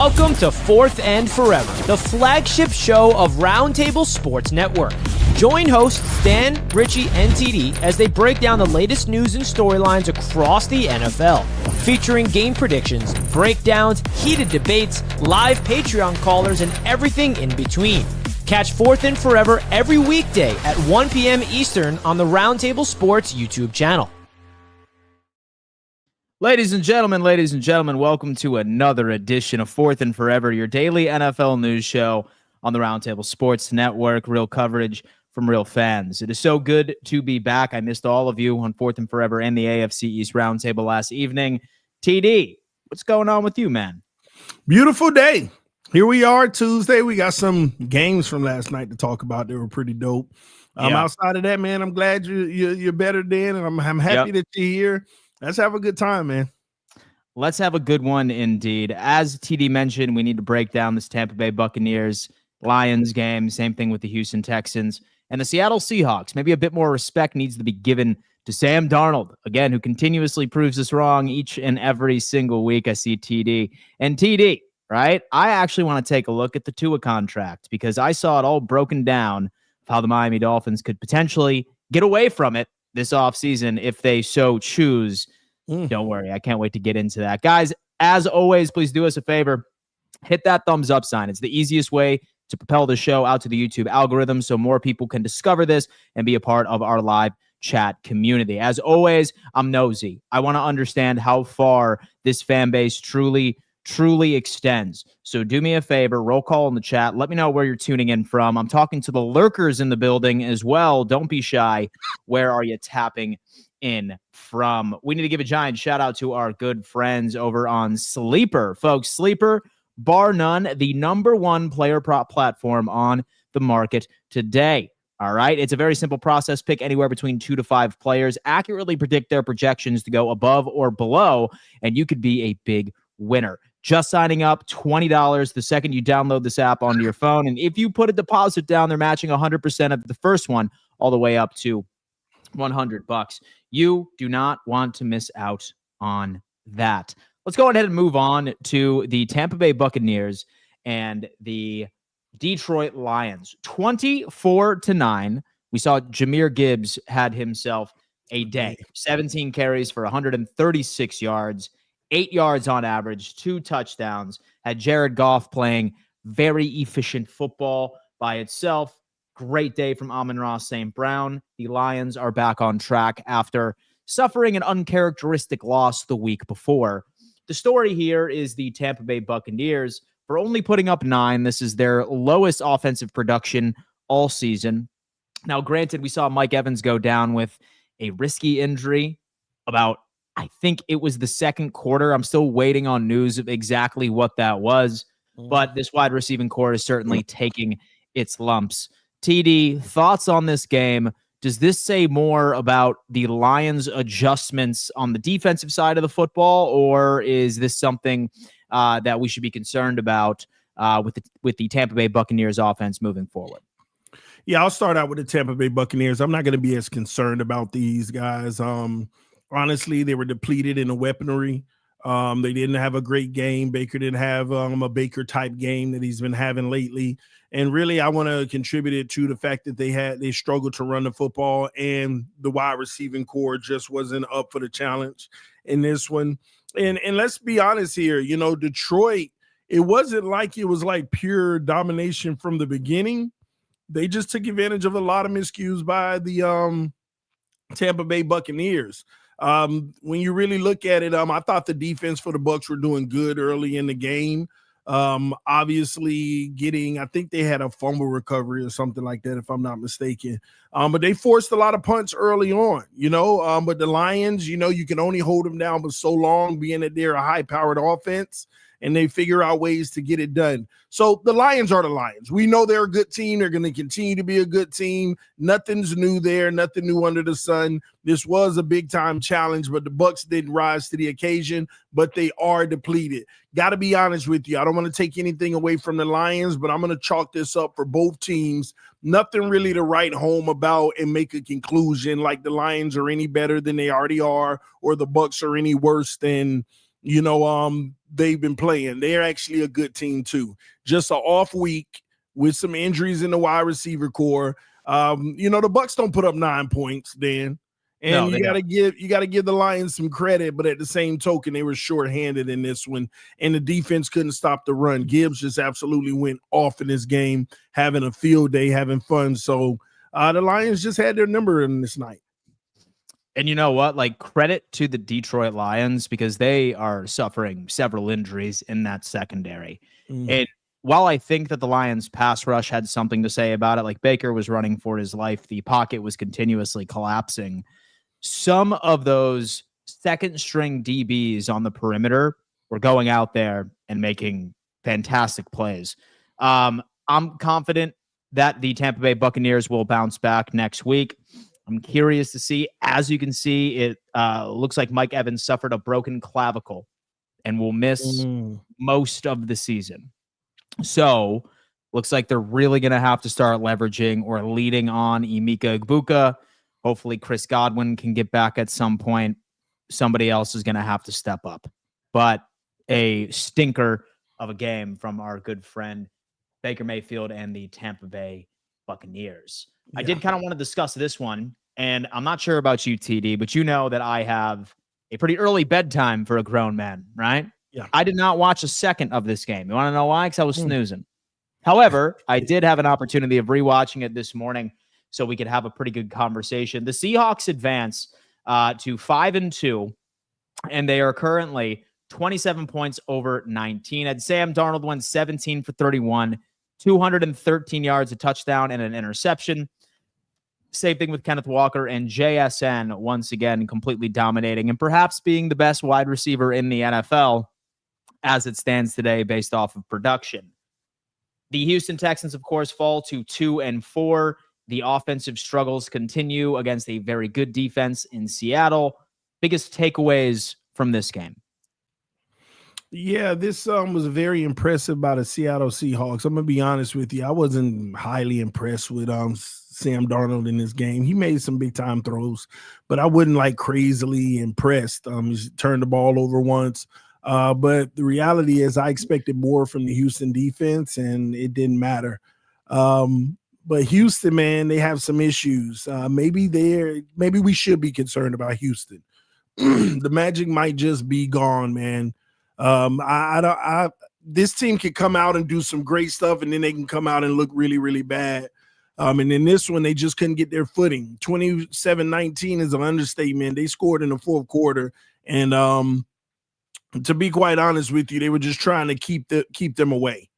Welcome to Fourth and Forever, the flagship show of Roundtable Sports Network. Join hosts Dan, Richie, and TD as they break down the latest news and storylines across the NFL, featuring game predictions, breakdowns, heated debates, live Patreon callers, and everything in between. Catch Fourth and Forever every weekday at 1 p.m. Eastern on the Roundtable Sports YouTube channel. Ladies and gentlemen, welcome to another edition of Fourth and Forever, your daily NFL news show on the Roundtable Sports Network. Real coverage from real fans. It is so good to be back. I missed all of you on Fourth and Forever and the AFC East Roundtable last evening. TD, what's going on with you, man? Beautiful day. Here we are, Tuesday. We got some games from last night to talk about. They were pretty dope. Outside of that, man, I'm glad you're better, Dan, and I'm happy that you're here. Let's have a good time, man. Let's have a good one indeed. As TD mentioned, we need to break down this Tampa Bay Buccaneers Lions game. Same thing with the Houston Texans and the Seattle Seahawks. Maybe a bit more respect needs to be given to Sam Darnold, again, who continuously proves us wrong each and every single week. I see TD. And TD, right? I actually want to take a look at the Tua contract because I saw it all broken down of how the Miami Dolphins could potentially get away from it this offseason if they so choose. Don't worry, I can't wait to get into that. Guys, as always, please do us a favor. Hit that thumbs up sign. It's the easiest way to propel the show out to the YouTube algorithm so more people can discover this and be a part of our live chat community. As always, I'm nosy. I want to understand how far this fan base truly extends. So do me a favor, roll call in the chat. Let me know where you're tuning in from. I'm talking to the lurkers in the building as well. Don't be shy. Where are you tapping in from? We need to give a giant shout out to our good friends over on Sleeper. Folks, Sleeper, bar none, the number one player prop platform on the market today. All right. It's a very simple process. Pick anywhere between 2 to 5 players, accurately predict their projections to go above or below, and you could be a big winner. Just signing up, $20 the second you download this app onto your phone. And if you put a deposit down, they're matching 100% of the first one all the way up to $100. You do not want to miss out on that. Let's go ahead and move on to the Tampa Bay Buccaneers and the Detroit Lions. 24-9. We saw Jahmyr Gibbs had himself a day. 17 carries for 136 yards. 8 yards on average, 2 touchdowns, had Jared Goff playing very efficient football by itself. Great day from Amon-Ra St. Brown. The Lions are back on track after suffering an uncharacteristic loss the week before. The story here is the Tampa Bay Buccaneers, for only putting up 9. This is their lowest offensive production all season. Now, granted, we saw Mike Evans go down with a risky injury I think it was the second quarter. I'm still waiting on news of exactly what that was, but this wide receiving core is certainly taking its lumps. TD, thoughts on this game? Does this say more about the Lions' adjustments on the defensive side of the football, or is this something that we should be concerned about with the Tampa Bay Buccaneers offense moving forward? Yeah, I'll start out with the Tampa Bay Buccaneers. I'm not going to be as concerned about these guys. Honestly, they were depleted in the weaponry. They didn't have a great game. Baker didn't have a Baker-type game that he's been having lately. And really, I want to contribute it to the fact that they struggled to run the football, and the wide receiving core just wasn't up for the challenge in this one. And let's be honest here, Detroit, it wasn't like it was like pure domination from the beginning. They just took advantage of a lot of miscues by the Tampa Bay Buccaneers. When you really look at it, I thought the defense for the Bucs were doing good early in the game. Obviously I think they had a fumble recovery or something like that, if I'm not mistaken. But they forced a lot of punts early on, but the Lions, you can only hold them down for so long, being that they're a high-powered offense, and they figure out ways to get it done. So the Lions are the Lions. We know they're a good team. They're going to continue to be a good team. Nothing's new there, nothing new under the sun. This was a big-time challenge, but the Bucs didn't rise to the occasion, but they are depleted. Got to be honest with you. I don't want to take anything away from the Lions, but I'm going to chalk this up for both teams. Nothing really to write home about and make a conclusion like the Lions are any better than they already are, or the Bucs are any worse than they've been playing. They're actually a good team too. Just an off week with some injuries in the wide receiver core. The Bucs don't put up 9 points, Dan. And you gotta give the Lions some credit, but at the same token, they were shorthanded in this one, and the defense couldn't stop the run. Gibbs just absolutely went off in this game, having a field day, having fun. So the Lions just had their number in this night. And you know what? Like, credit to the Detroit Lions, because they are suffering several injuries in that secondary. And while I think that the Lions pass rush had something to say about it, like Baker was running for his life, the pocket was continuously collapsing. Some of those second string DBs on the perimeter were going out there and making fantastic plays. I'm confident that the Tampa Bay Buccaneers will bounce back next week. I'm curious to see. As you can see, it looks like Mike Evans suffered a broken clavicle and will miss most of the season. So looks like they're really going to have to start leveraging or leading on Emeka Egbuka. Hopefully Chris Godwin can get back at some point. Somebody else is going to have to step up. But a stinker of a game from our good friend Baker Mayfield and the Tampa Bay Buccaneers. Yeah. I did kind of want to discuss this one, and I'm not sure about you, TD, but you know that I have a pretty early bedtime for a grown man, right? Yeah. I did not watch a second of this game. You want to know why? Because I was snoozing. However, I did have an opportunity of rewatching it this morning so we could have a pretty good conversation. The Seahawks advance to 5-2, and they are currently 27 points over 19. And Sam Darnold went 17 for 31, 213 yards, a touchdown, and an interception. Same thing with Kenneth Walker and JSN, once again, completely dominating and perhaps being the best wide receiver in the NFL as it stands today based off of production. The Houston Texans, of course, fall to 2-4. The offensive struggles continue against a very good defense in Seattle. Biggest takeaways from this game? Yeah, this was very impressive by the Seattle Seahawks. I'm going to be honest with you. I wasn't highly impressed with Sam Darnold in this game. He made some big-time throws, but I wasn't like crazily impressed. He turned the ball over once. But the reality is I expected more from the Houston defense, and it didn't matter. But Houston, man, they have some issues. Maybe we should be concerned about Houston. The magic might just be gone, man. This team can come out and do some great stuff, and then they can come out and look really, really bad. And in this one, they just couldn't get their footing. 27-19 is an understatement. They scored in the fourth quarter, and to be quite honest with you, they were just trying to keep them away.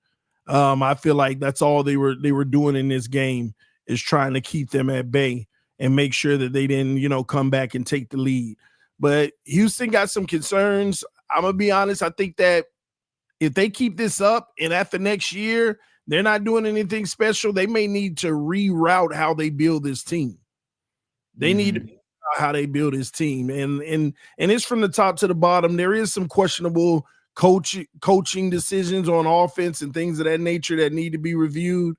I feel like that's all they were doing in this game, is trying to keep them at bay and make sure that they didn't, come back and take the lead. But Houston got some concerns. I'm going to be honest. I think that if they keep this up and after next year, they're not doing anything special, they may need to reroute how they build this team. They need to figure out how they build this team. And it's from the top to the bottom. There is some questionable coaching decisions on offense and things of that nature that need to be reviewed.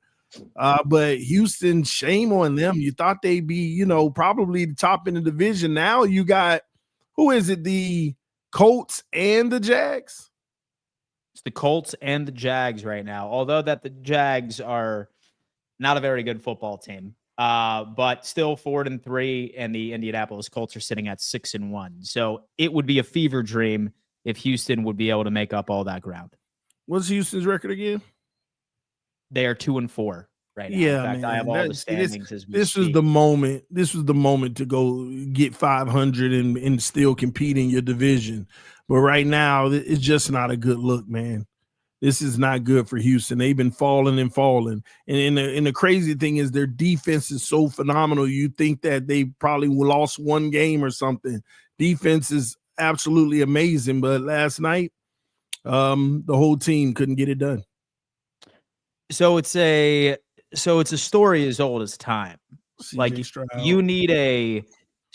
But Houston, shame on them. You thought they'd be, probably the top in the division. Now you got, who is it? The Colts and the Jags? It's the Colts and the Jags right now. Although that the Jags are not a very good football team, but still 4-3, and the Indianapolis Colts are sitting at 6-1. So it would be a fever dream if Houston would be able to make up all that ground. What's Houston's record again? They are 2-4 right now. Yeah, in fact, man. I have all the standings as we This speak. was the moment. This was the moment to go get 500 and still compete in your division. But right now, it's just not a good look, man. This is not good for Houston. They've been falling and falling. And the crazy thing is their defense is so phenomenal. You think that they probably lost one game or something. Defense is absolutely amazing. But last night, the whole team couldn't get it done. So it's a story as old as time. Like, you need a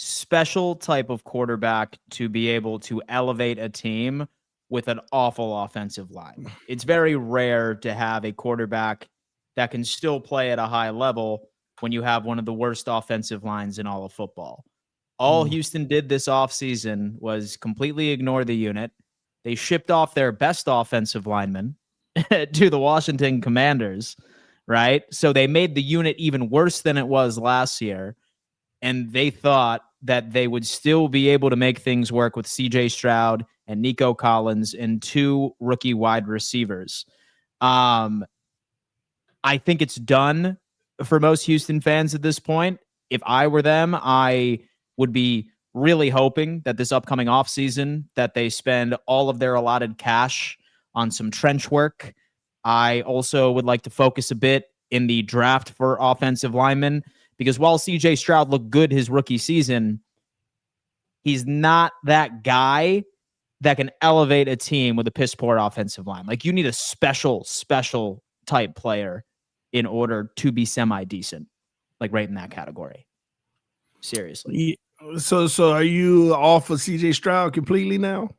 special type of quarterback to be able to elevate a team with an awful offensive line. It's very rare to have a quarterback that can still play at a high level when you have one of the worst offensive lines in all of football. All Houston did this offseason was completely ignore the unit. they shipped off their best offensive lineman to the Washington Commanders, right? So they made the unit even worse than it was last year. And they thought that they would still be able to make things work with CJ Stroud and Nico Collins and 2 rookie wide receivers. I think it's done for most Houston fans at this point. If I were them, I would be really hoping that this upcoming offseason that they spend all of their allotted cash on some trench work. I also would like to focus a bit in the draft for offensive linemen, because while CJ Stroud looked good his rookie season, he's not that guy that can elevate a team with a piss poor offensive line. Like, you need a special type player in order to be semi-decent, like right in that category. Seriously. So are you off of CJ Stroud completely now?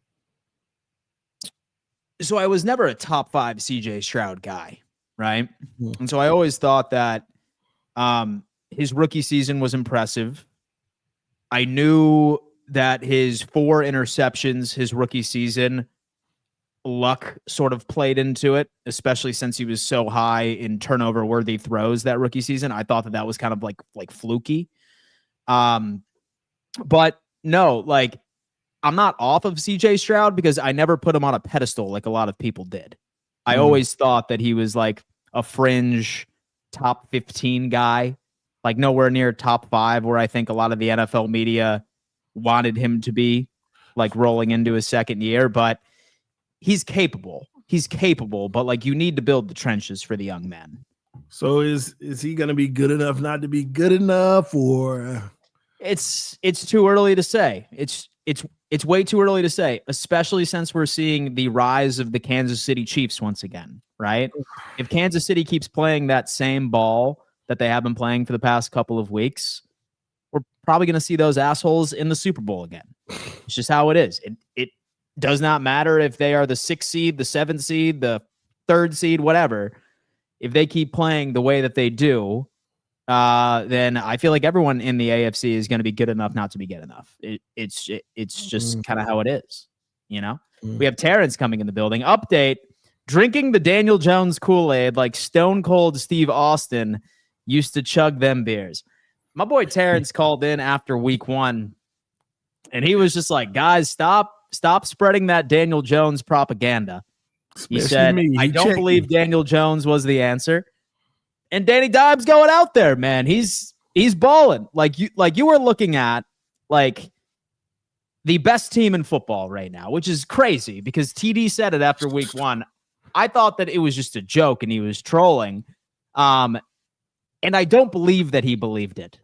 So I was never a top 5 CJ Stroud guy, right? And so I always thought that his rookie season was impressive. I knew that his 4 interceptions his rookie season, luck sort of played into it, especially since he was so high in turnover-worthy throws that rookie season. I thought that was kind of like fluky. But no, like, I'm not off of CJ Stroud because I never put him on a pedestal like a lot of people did. I always thought that he was like a fringe top 15 guy, like nowhere near top 5, where I think a lot of the NFL media wanted him to be, like rolling into his second year. But he's capable. But like, you need to build the trenches for the young man. So is he going to be good enough not to be good enough, or? It's too early to say. It's way too early to say, especially since we're seeing the rise of the Kansas City Chiefs once again, right? If Kansas City keeps playing that same ball that they have been playing for the past couple of weeks, we're probably going to see those assholes in the Super Bowl again. It's just how it is. It does not matter if they are the 6th seed, the 7th seed, the 3rd seed, whatever. If they keep playing the way that they do, then I feel like everyone in the AFC is going to be good enough not to be good enough. It's just kind of how it is, you know? We have Terrence coming in the building. Update: drinking the Daniel Jones Kool-Aid like Stone Cold Steve Austin used to chug them beers. My boy Terrence called in after week 1, and he was just like, guys, stop spreading that Daniel Jones propaganda. He said, I don't believe Daniel Jones was the answer. And Danny Dimes going out there, man. He's balling. Like you were looking at like the best team in football right now, which is crazy because TD said it after week 1. I thought that it was just a joke and he was trolling. And I don't believe that he believed it.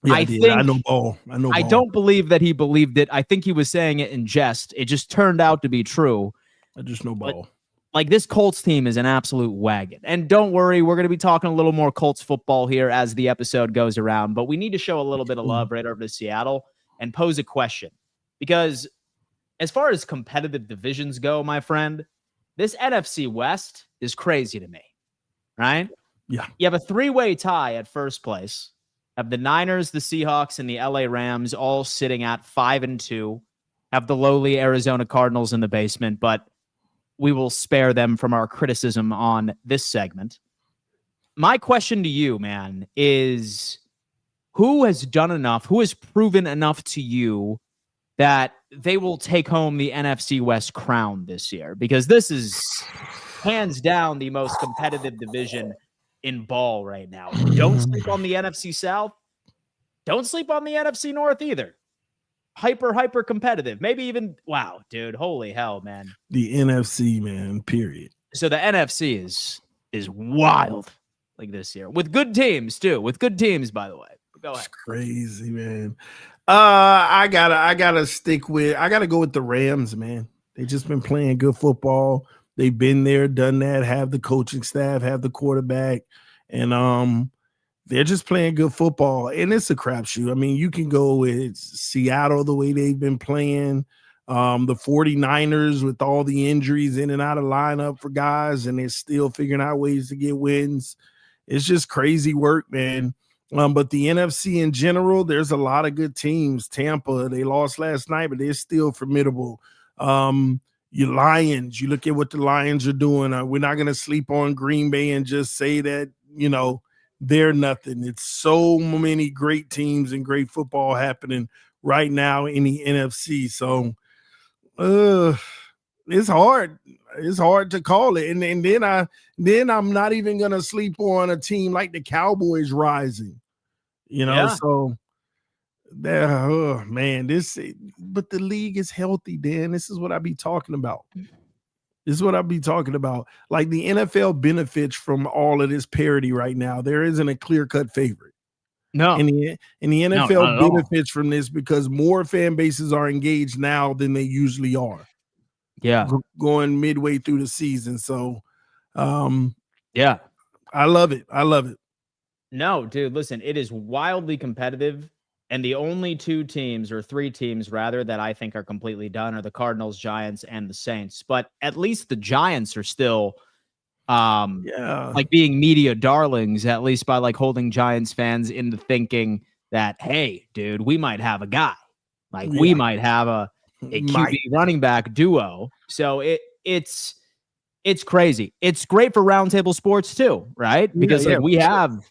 Yeah, I know ball. I don't believe that he believed it. I think he was saying it in jest. It just turned out to be true. I just know ball. Like, this Colts team is an absolute wagon. And don't worry, we're going to be talking a little more Colts football here as the episode goes around. But we need to show a little bit of love right over to Seattle and pose a question. Because as far as competitive divisions go, my friend, this NFC West is crazy to me, right? Yeah. You have a 3-way tie at first place. Have the Niners, the Seahawks, and the LA Rams all sitting at 5-2. Have the lowly Arizona Cardinals in the basement, but we will spare them from our criticism on this segment. My question to you, man, is who has done enough, who has proven enough to you that they will take home the NFC West crown this year? Because this is hands down the most competitive division in ball right now. Don't sleep on the NFC South. Don't sleep on the NFC North either. Hyper competitive. Maybe even, wow, dude, holy hell, man. The NFC, man, period. So the NFC is wild like this year with good teams too. With good teams, by the way. Go ahead. It's crazy, man. I gotta go with the Rams, man. They just been playing good football. They've been there, done that, have the coaching staff, have the quarterback, and they're just playing good football. And it's a crapshoot. I mean, you can go with Seattle the way they've been playing, the 49ers with all the injuries in and out of lineup for guys, and they're still figuring out ways to get wins. It's just crazy work, man. But the NFC in general, there's a lot of good teams. Tampa, they lost last night, but they're still formidable. Your Lions, you look at what the Lions are doing. We're not going to sleep on Green Bay and just say that, they're nothing. It's so many great teams and great football happening right now in the NFC. So it's hard. It's hard to call it. And then I'm not even going to sleep on a team like the Cowboys rising, so man, but the league is healthy, Dan. This is what I be talking about. Like the NFL benefits from all of this parity right now. There isn't a clear-cut favorite. No. And the NFL benefits from this because more fan bases are engaged now than they usually are. Yeah. Going midway through the season. So, yeah. I love it. No, dude, listen, it is wildly competitive. And the only three teams that I think are completely done are the Cardinals, Giants, and the Saints. But at least the Giants are still like being media darlings, at least by like holding Giants fans into thinking that, hey, dude, we might have a guy. Like we might have a QB running back duo. So it's crazy. It's great for Roundtable Sports too, right? Because we have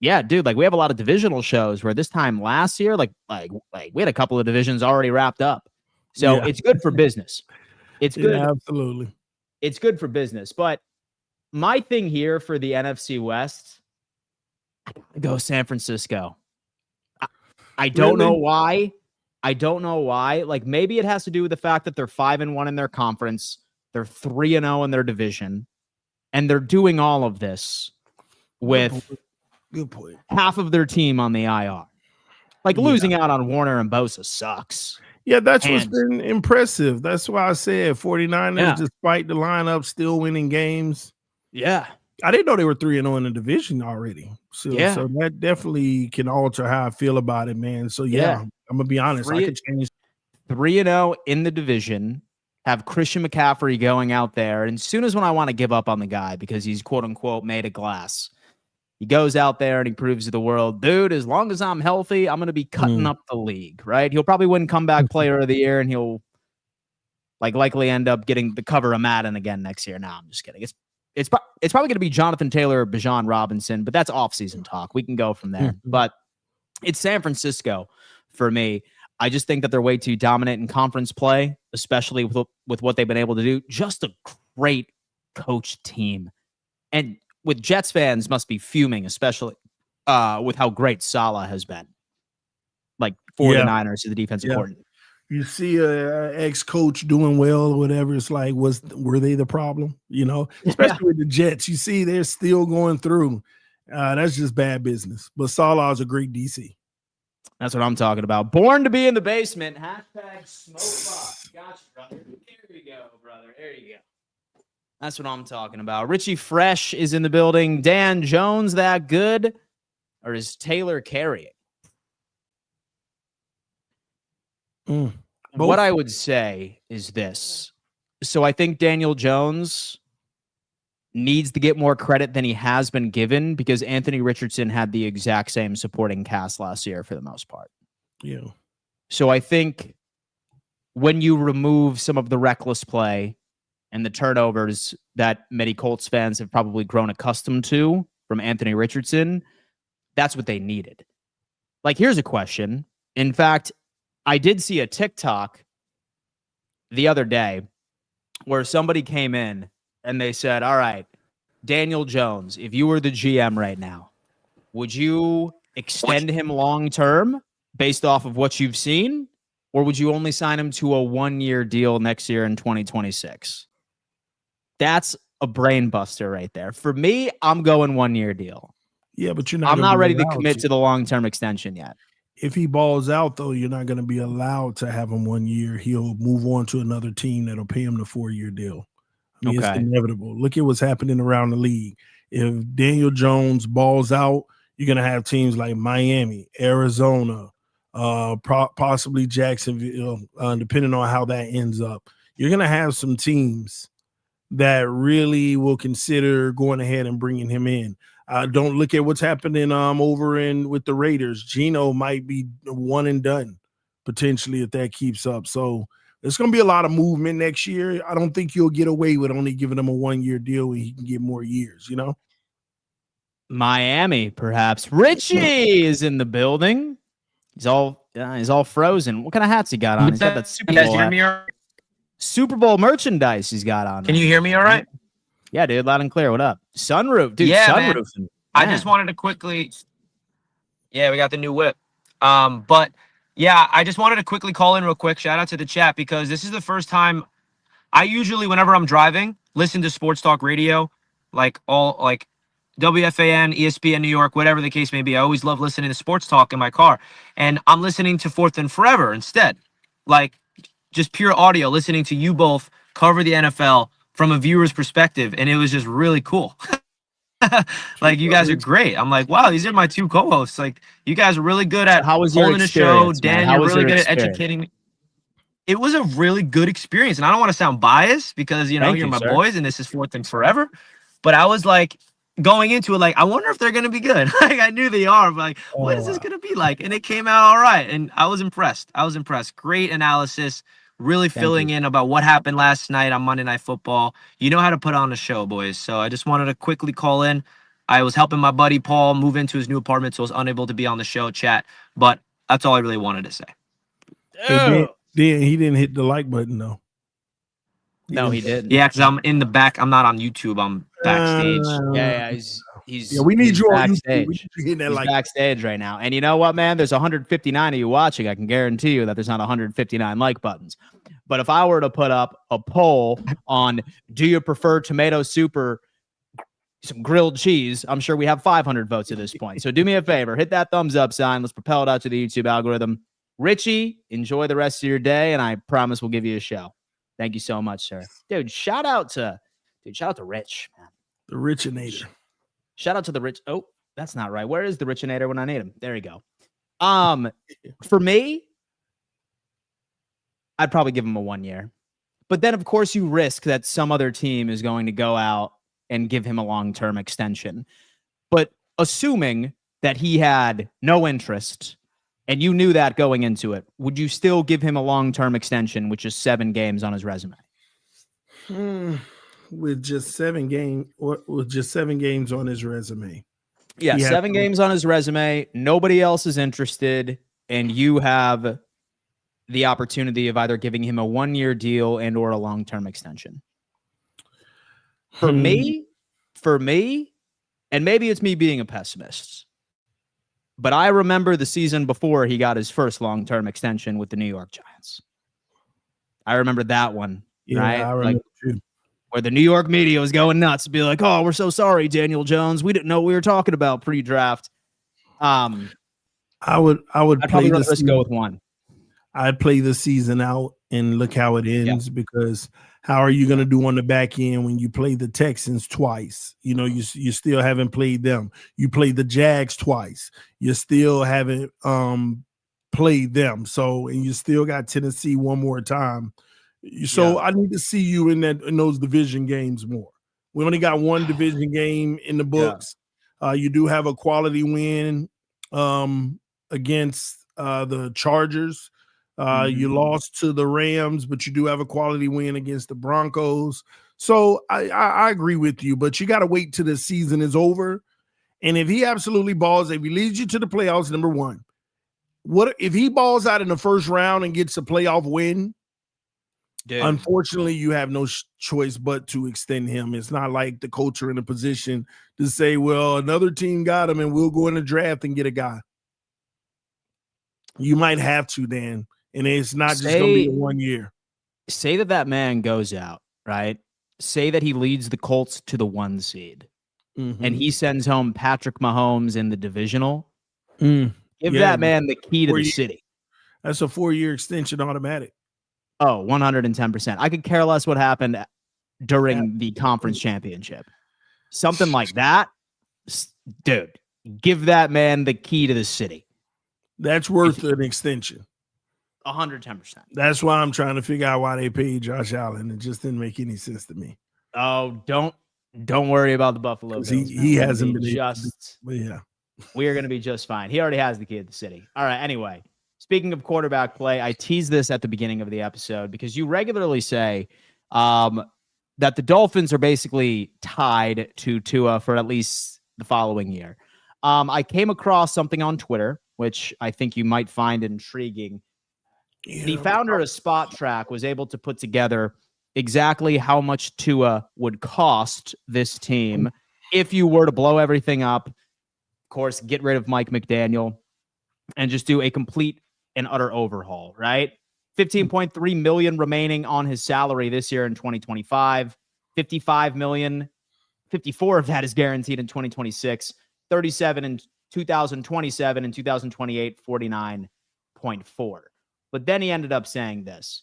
we have a lot of divisional shows where this time last year, like we had a couple of divisions already wrapped up. So it's good for business. It's good. Yeah, absolutely. It's good for business. But my thing here for the NFC West, I gotta go San Francisco. I don't know why. Like maybe it has to do with the fact that they're 5-1 in their conference. They're 3-0 in their division. And they're doing all of this with good point. Half of their team on the IR. Like losing out on Warner and Bosa sucks. Yeah, that's what's been impressive. That's why I said 49ers, despite the lineup, still winning games. Yeah. I didn't know they were 3-0 in the division already. So that definitely can alter how I feel about it, man. So, I'm going to be honest. I could change. 3-0 in the division. Have Christian McCaffrey going out there. And as soon as when I want to give up on the guy because he's quote-unquote made of glass, he goes out there and he proves to the world, dude, as long as I'm healthy, I'm going to be cutting up the league, right? He'll probably win comeback player of the year and he'll likely end up getting the cover of Madden again next year. No, I'm just kidding. It's probably going to be Jonathan Taylor or Bijan Robinson, but that's offseason talk. We can go from there. But it's San Francisco for me. I just think that they're way too dominant in conference play, especially with what they've been able to do. Just a great coach team. And with Jets fans must be fuming, especially with how great Salah has been. Like for the Niners, the defensive coordinator. You see a ex-coach doing well or whatever, it's like, were they the problem? Especially with the Jets. You see they're still going through. That's just bad business. But Salah's a great DC. That's what I'm talking about. Born to be in the basement. #SmokeUp. Gotcha, brother. Here we go, brother. There you go. That's what I'm talking about. Richie Fresh is in the building. Dan Jones, that good? Or is Taylor carrying? What I would say is this. So I think Daniel Jones needs to get more credit than he has been given because Anthony Richardson had the exact same supporting cast last year for the most part. Yeah. So I think when you remove some of the reckless play and the turnovers that many Colts fans have probably grown accustomed to from Anthony Richardson, that's what they needed. Like, here's a question. In fact, I did see a TikTok the other day where somebody came in and they said, all right, Daniel Jones, if you were the GM right now, would you extend him long-term based off of what you've seen? Or would you only sign him to a 1-year deal next year in 2026? That's a brain buster right there. For me, I'm going 1-year deal. Yeah, but I'm not ready to commit to the long-term extension yet. If he balls out, though, you're not going to be allowed to have him 1 year. He'll move on to another team that'll pay him the 4-year deal. I mean, It's inevitable. Look at what's happening around the league. If Daniel Jones balls out, you're going to have teams like Miami, Arizona, possibly Jacksonville, depending on how that ends up. You're going to have some teams that really will consider going ahead and bringing him in. Don't look at what's happening over with the Raiders. Geno might be one and done potentially if that keeps up. So It's going to be a lot of movement next year. I don't think you'll get away with only giving him a 1-year deal when he can get more years, you know? Miami, perhaps. Richie is in the building. He's all frozen. What kind of hats he got on? He's got that Super Bowl hat. Super Bowl merchandise he's got on. Can you hear me all right? Yeah, dude, loud and clear. What up? Sunroof, dude. Yeah, sunroof. man. I just wanted to quickly. Yeah, we got the new whip. But yeah, I just wanted to quickly call in real quick. Shout out to the chat because this is the first time. I usually, whenever I'm driving, listen to sports talk radio, like WFAN, ESPN New York, whatever the case may be. I always love listening to sports talk in my car, and I'm listening to Fourth and Forever instead, like just pure audio, listening to you both cover the NFL from a viewer's perspective, and it was just really cool. Like, you guys are great. I'm like, wow, these are my two co-hosts. Like, you guys are really good at holding a show. Dan, you're really good at educating me. It was a really good experience, and I don't want to sound biased because, you're my boys, and this is Fourth and Forever. But I was like, going into it, like, I wonder if they're going to be good. Like, I knew they are, but like, what is this going to be like? And it came out all right, and I was impressed. Great analysis. Really filling in about what happened last night on Monday Night Football. You know how to put on a show, boys. So I just wanted to quickly call in. I was helping my buddy Paul move into his new apartment, so I was unable to be on the show chat. But that's all I really wanted to say. Hey, Dan, he didn't hit the like button, though. No, he didn't. Yeah, because I'm in the back. I'm not on YouTube. I'm backstage. We need you on backstage. He's backstage right now. And you know what, man? There's 159 of you watching. I can guarantee you that there's not 159 like buttons. But if I were to put up a poll on do you prefer tomato soup or some grilled cheese, I'm sure we have 500 votes at this point. So do me a favor. Hit that thumbs up sign. Let's propel it out to the YouTube algorithm. Richie, enjoy the rest of your day, and I promise we'll give you a show. Thank you so much, sir. Dude, shout out to Rich, man. The Richinator. Shout out to the Rich. Oh, that's not right. Where is the Richinator when I need him? There you go. For me, I'd probably give him a 1 year. But then, of course, you risk that some other team is going to go out and give him a long-term extension. But assuming that he had no interest and you knew that going into it, would you still give him a long-term extension, which is 7 games on his resume? With just 7 games on his resume. Yeah, 7 games on his resume. Nobody else is interested, and you have the opportunity of either giving him a 1-year deal and or a long-term extension. For me, and maybe it's me being a pessimist, but I remember the season before he got his first long-term extension with the New York Giants. I remember that one, right? I remember too. Where the New York media was going nuts to be like, oh, we're so sorry, Daniel Jones. We didn't know what we were talking about pre-draft. I would probably rather go with 1. I'd play the season out and look how it ends because how are you going to do on the back end when you play the Texans twice? You still haven't played them. You played the Jags twice. You still haven't played them. So, and you still got Tennessee one more time. So I need to see you in those division games more. We only got 1 division game in the books. You do have a quality win against the Chargers. You lost to the Rams, but you do have a quality win against the Broncos. So I agree with you, but you got to wait till the season is over. And if he absolutely balls, if he leads you to the playoffs, number 1, what if he balls out in the first round and gets a playoff win? Dude. Unfortunately, you have no choice but to extend him. It's not like the coach are in a position to say, well, another team got him and we'll go in the draft and get a guy. You might have to, Dan. And it's not just going to be 1 year. Say that man goes out, right? Say that he leads the Colts to the 1 seed. And he sends home Patrick Mahomes in the divisional. Give that man the key to the city. That's a 4-year extension automatic. Oh, 110%. I could care less what happened during the conference championship. Something like that. Dude, give that man the key to the city. That's worth an extension. 110%. That's why I'm trying to figure out why they paid Josh Allen. It just didn't make any sense to me. Oh, don't worry about the Buffalo Bills. He hasn't been just. Yeah, we are going to be just fine. He already has the key to the city. All right. Anyway, speaking of quarterback play, I teased this at the beginning of the episode because you regularly say that the Dolphins are basically tied to Tua for at least the following year. I came across something on Twitter, which I think you might find intriguing. Yeah. The founder of Spot Track was able to put together exactly how much Tua would cost this team if you were to blow everything up, of course, get rid of Mike McDaniel, and just do a complete and utter overhaul, right? $15.3 million remaining on his salary this year in 2025. $55 million, 54 of that is guaranteed in 2026. 37 in 2027 and 2028, 49.4. But then he ended up saying this.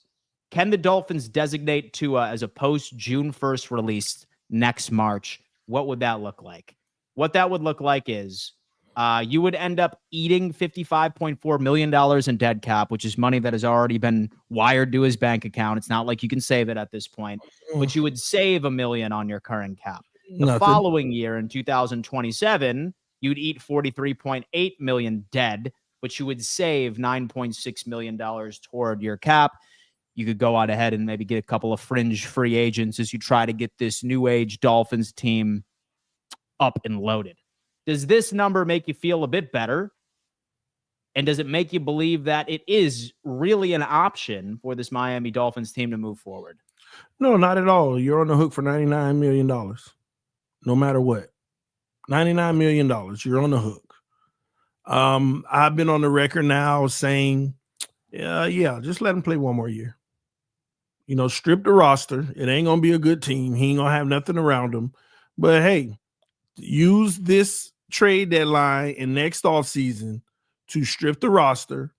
Can the Dolphins designate Tua as a post-June 1st release next March? What would that look like? What that would look like is you would end up eating $55.4 million in dead cap, which is money that has already been wired to his bank account. It's not like you can save it at this point, but you would save $1 million on your current cap. The following year in 2027, you'd eat $43.8 million dead, but you would save $9.6 million toward your cap. You could go on ahead and maybe get a couple of fringe free agents as you try to get this new age Dolphins team up and loaded. Does this number make you feel a bit better? And does it make you believe that it is really an option for this Miami Dolphins team to move forward? No, not at all. You're on the hook for $99 million. No matter what. $99 million. You're on the hook. I've been on the record now saying, yeah, just let him play one more year. You know, strip the roster. It ain't going to be a good team. He ain't going to have nothing around him. But, hey, use this trade deadline and next offseason to strip the roster.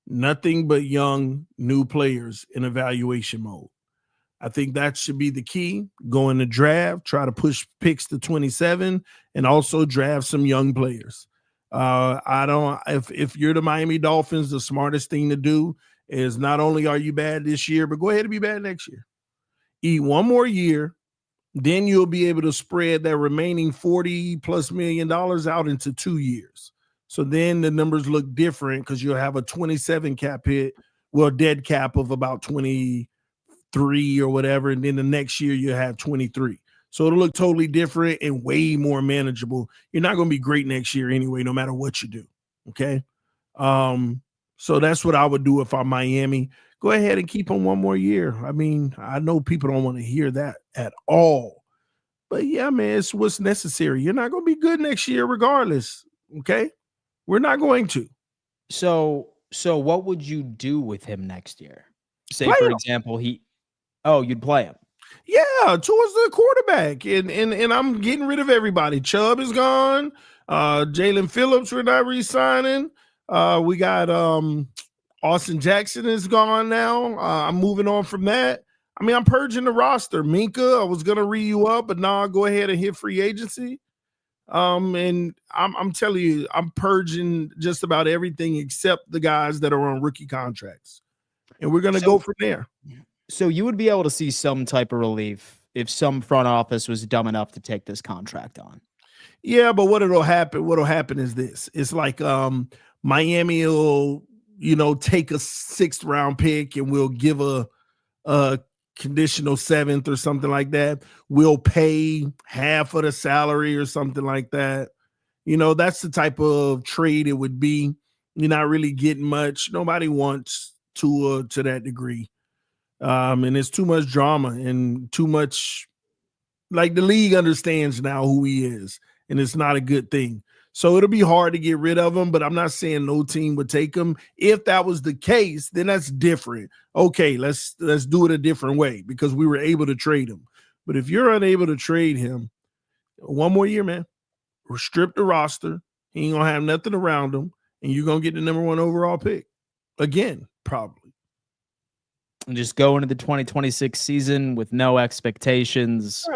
Nothing but young, new players in evaluation mode. I think that should be the key. Go in the draft, try to push picks to 27, and also draft some young players. If you're the Miami Dolphins, the smartest thing to do is not only are you bad this year, but go ahead and be bad next year. Eat one more year, then you'll be able to spread that remaining $40+ million out into 2 years. So then the numbers look different because you'll have a 27 cap hit, dead cap of about 23 or whatever, and then the next year you have 23. So it'll look totally different and way more manageable. You're not going to be great next year anyway, no matter what you do. Okay. So that's what I would do if I'm Miami. Go ahead and keep him one more year. I mean, I know people don't want to hear that at all. But yeah, man, it's what's necessary. You're not going to be good next year regardless. Okay. We're not going to. So what would you do with him next year? Say, play for him. example, you'd play him. Yeah, Tua's the quarterback, and I'm getting rid of everybody. Chubb is gone. Jalen Phillips, we're not re-signing. We got Austin Jackson is gone now. I'm moving on from that. I mean, I'm purging the roster. Minka, I was gonna re you up, but now go ahead and hit free agency. And I'm telling you, I'm purging just about everything except the guys that are on rookie contracts, and we're gonna go from there. So you would be able to see some type of relief if some front office was dumb enough to take this contract on. Yeah, but what'll happen is this. It's like Miami will, take a 6th round pick and we'll give a conditional 7th or something like that. We'll pay half of the salary or something like that. That's the type of trade it would be. You're not really getting much. Nobody wants to that degree. And it's too much drama and too much, like, the league understands now who he is, and it's not a good thing. So it'll be hard to get rid of him, but I'm not saying no team would take him. If that was the case, then that's different. Okay, let's do it a different way because we were able to trade him. But if you're unable to trade him, one more year, man, or strip the roster, he ain't gonna have nothing around him, and you're gonna get the number 1 overall pick again, probably. And just go into the 2026 season with no expectations.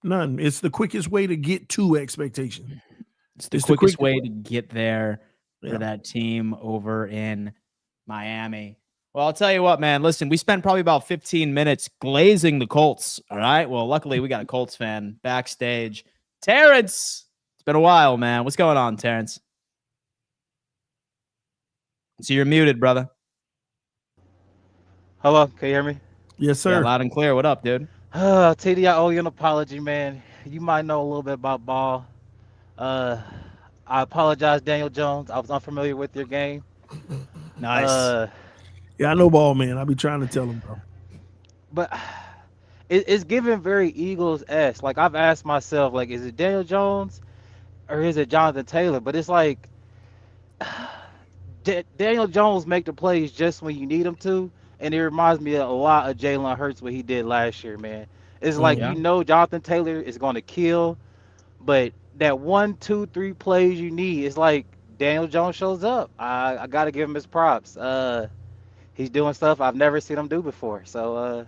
None. It's the quickest way to get to expectation. It's the quickest way to get there for that team over in Miami. Well, I'll tell you what, man. Listen, we spent probably about 15 minutes glazing the Colts. All right. Well, luckily we got a Colts fan backstage. Terrence, it's been a while, man. What's going on, Terrence? So you're muted, brother. Hello, can you hear me? Yes, Yeah, sir. loud and clear. What up, dude? TD, I owe you an apology, man. You might know a little bit about ball. Uh, I apologize, Daniel Jones. I was unfamiliar with your game. Nice. Uh, Yeah, I know ball, man. I be trying to tell him, bro. but it's given very Eagles-esque. Like I've asked myself, like, is it Daniel Jones or is it Jonathan Taylor? But it's like Daniel Jones make the plays just when you need him to, and it reminds me a lot of Jalen Hurts what he did last year, man. It's like Yeah. Jonathan Taylor is going to kill. But that 1, 2, 3 plays you need, it's like Daniel Jones shows up. I got to give him his props. He's doing stuff I've never seen him do before. So